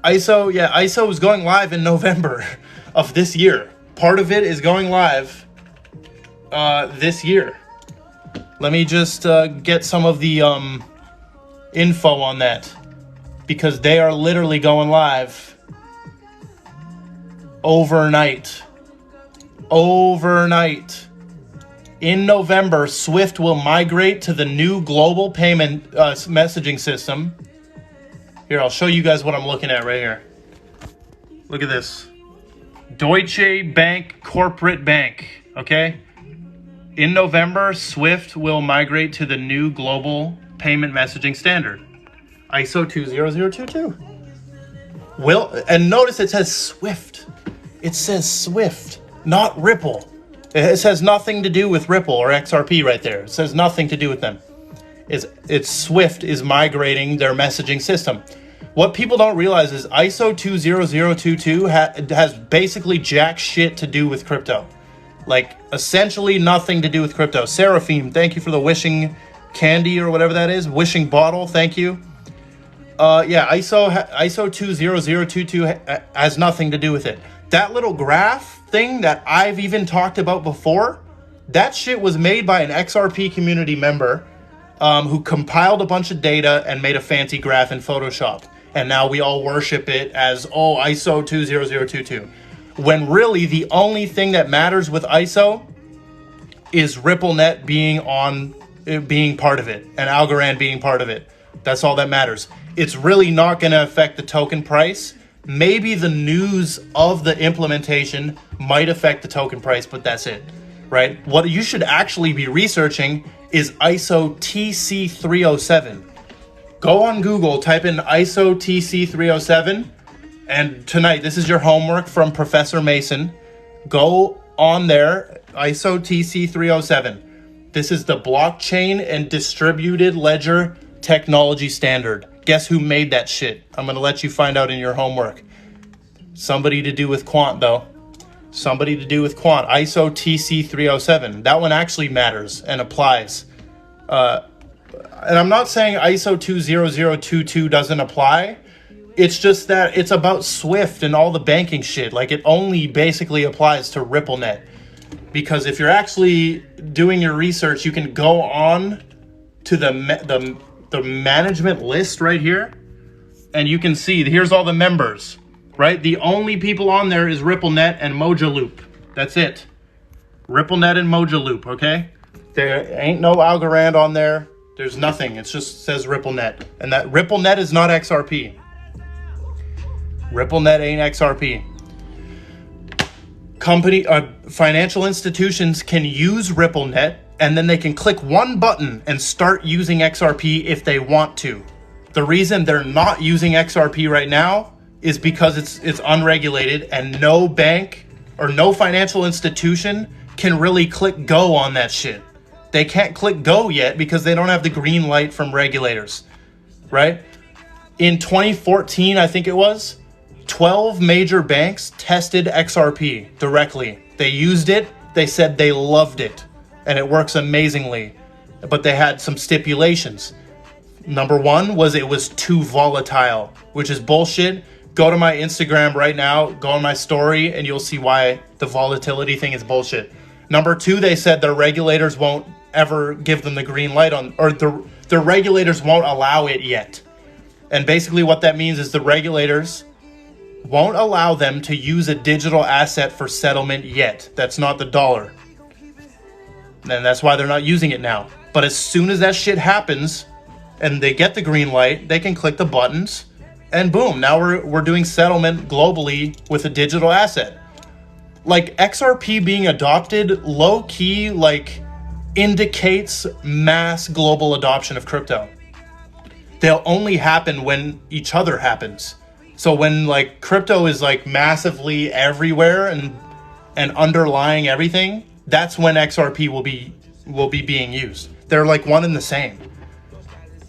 ISO is going live in November of this year. Part of it is going live this year. Let me just get some of the info on that, because they are literally going live overnight. In November, Swift will migrate to the new global payment messaging system. Here, I'll show you guys what I'm looking at right here. Look at this. Deutsche Bank Corporate Bank, okay? In November, Swift will migrate to the new global payment messaging standard, ISO20022. And notice it says Swift. It says Swift, not Ripple. It has nothing to do with Ripple or XRP right there. It says nothing to do with them. It's Swift is migrating their messaging system. What people don't realize is ISO20022 has basically jack shit to do with crypto. Like, essentially nothing to do with crypto. Seraphim, thank you for the wishing candy or whatever that is. Wishing bottle, thank you. ISO20022 has nothing to do with it. That little graph thing that I've even talked about before, that shit was made by an XRP community member who compiled a bunch of data and made a fancy graph in Photoshop. And now we all worship it as, oh, ISO20022. When really the only thing that matters with ISO is RippleNet being part of it and Algorand being part of it. That's all that matters. It's really not going to affect the token price. Maybe the news of the implementation might affect the token price, but that's it, right? What you should actually be researching is ISO TC307. Go on Google, type in ISO TC307, and tonight, this is your homework from Professor Mason. Go on there, ISO TC307. This is the blockchain and distributed ledger technology standard. Guess who made that shit? I'm going to let you find out in your homework. Somebody to do with Quant, though. Somebody to do with Quant. ISO TC307. That one actually matters and applies. And I'm not saying ISO 20022 doesn't apply. It's just that it's about Swift and all the banking shit. Like, it only basically applies to RippleNet. Because if you're actually doing your research, you can go on to the management list right here, and you can see here's all the members, right? The only people on there is RippleNet and Mojaloop. That's it. RippleNet and Mojaloop, okay? There ain't no Algorand on there. There's nothing. It just says RippleNet. And that RippleNet is not XRP. RippleNet ain't XRP. Financial institutions can use RippleNet, and then they can click one button and start using XRP if they want to. The reason they're not using XRP right now is because it's unregulated, and no bank or no financial institution can really click go on that shit. They can't click go yet because they don't have the green light from regulators, right? In 2014, I think it was, 12 major banks tested XRP directly. They used it. They said they loved it. And it works amazingly. But they had some stipulations. Number one was it was too volatile, which is bullshit. Go to my Instagram right now, go on my story, and you'll see why the volatility thing is bullshit. Number two, they said their regulators won't ever give them the green light on, or the regulators won't allow it yet. And basically what that means is the regulators won't allow them to use a digital asset for settlement yet. That's not the dollar. And that's why they're not using it now. But as soon as that shit happens and they get the green light, they can click the buttons and boom, now we're doing settlement globally with a digital asset. Like, XRP being adopted low key, like, indicates mass global adoption of crypto. They'll only happen when each other happens. So when, like, crypto is, like, massively everywhere and underlying everything, that's when XRP will be being used. They're like one and the same.